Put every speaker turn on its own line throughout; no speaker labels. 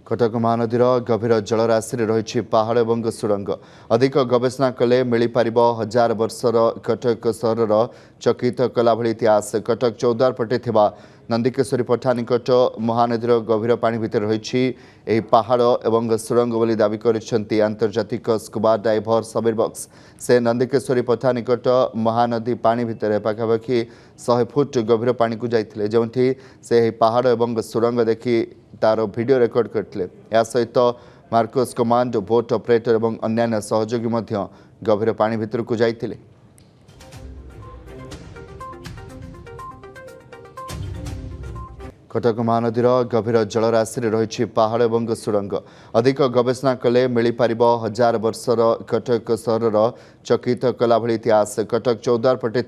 कटक महानदीर गभीर जलराशि रही पहाड़ और सुरंग अधिक गवेषणा कले मिल पार हजार वर्षर कटक सहर चकित कला भली इतिहास। कटक चौद्वार पटे नंदिकेश्वरी पठा निकट महानदीर गभीर पानी भितर रही पहाड़ और सुरंग बोली दावी करिसेंती आंतर्जातिक स्कुबा डाइभर सबीर बक्स। से नंदिकेश्वरी पठा निकट महानदी पानी भितर पाखापाखि 100 फुट गभीर पानी को जाइथिले, जोंठी से पहाड़ और सुरंग देखि तार वीडियो रेकर्ड करते। या सहित मार्कोस कमांड बोट ऑपरेटर और अन्य सहयोगी मध्य गभीर पानी भितर को जाइथिले। कटक महानदीर गभीर जलराशि रही पहाड़ और सुरंग अधिक गवेषणा कले मिल पार हजार वर्षर कटक सहर चकित कला भली इतिहास। कटक चौद्वार पटे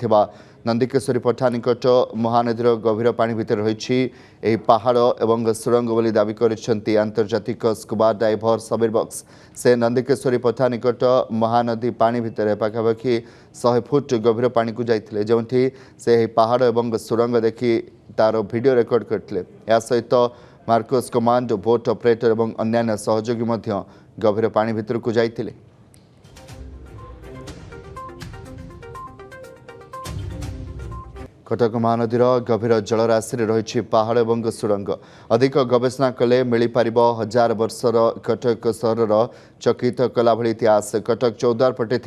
नंदिकेश्वरी पठा निकट महानदीर गभीर पानी भितर रही पहाड़ और सुरंग बोली दावी करिसेंती आंतर्जातिक स्कुबा डाइभर सबीर बक्स। से नंदिकेश्वरी पठा निकट महानदी पानी भितर पाखापाखि 100 फुट गभीर पानी को जाइथिले, जोंठी से पहाड़ और सुरंग देखि तार वीडियो रेकर्ड करते। या सहित मार्कोस कमांड बोट ऑपरेटर और अन्य सहयोगी मध्य गभीर पानी भितर को जाइथिले। कटक महानदीर गभीर जलराशि रही पहाड़ और सुरंग अधिक गवेषणा कले मिल पार हजार वर्षर कटक सहर चकित कला भली इतिहास। कटक चौद्वार पटे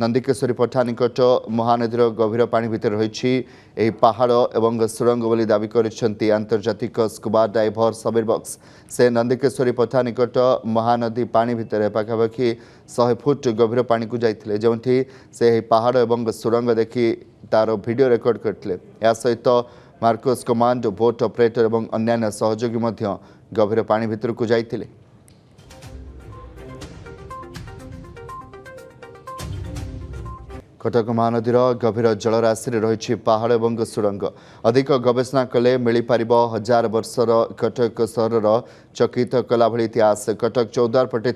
नंदिकेश्वरी पठा निकट महानदीर गभीर पानी भितर रही पहाड़ और सुरंग बोली दावी करिसेंती आंतर्जातिक स्कुबा डाइभर सबीर बक्स। से नंदिकेश्वरी पठा निकट महानदी पानी भितर पाखापाखि 100 फुट गभीर पानी को जाइथिले, जोंठी से पहाड़ और सुरंग देखि तार वीडियो रेकर्ड करते। या सहित मार्कोस कमांड बोट ऑपरेटर और अन्य सहयोगी मध्य गभीर पानी भितर को जाइथिले। कटक महानदीर गभीर जलराशि रही पहाड़ और सुरंग अधिक गवेषणा कले मिल पार हजार वर्षर कटक सहर चकित कला भली इतिहास। कटक चौद्वार पटे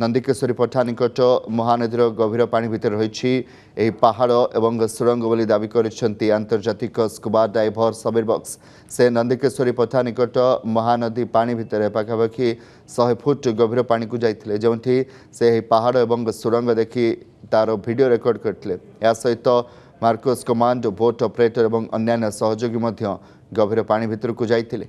नंदिकेश्वरी पठा निकट महानदीर गभीर पानी भितर रही पहाड़ और सुरंग बोली दावी करिसेंती आंतर्जातिक स्कुबा डाइभर सबीर बक्स। से नंदिकेश्वरी पठा निकट महानदी पानी भितर पाखापाखि 100 फुट गभीर पानी को जाइथिले, जोंठी से पहाड़ और सुरंग देखि तार वीडियो रेकर्ड करते। या सहित मार्कोस कमांड बोट ऑपरेटर और अन्य सहयोगी मध्य गभीर पानी भितर को जाइथिले।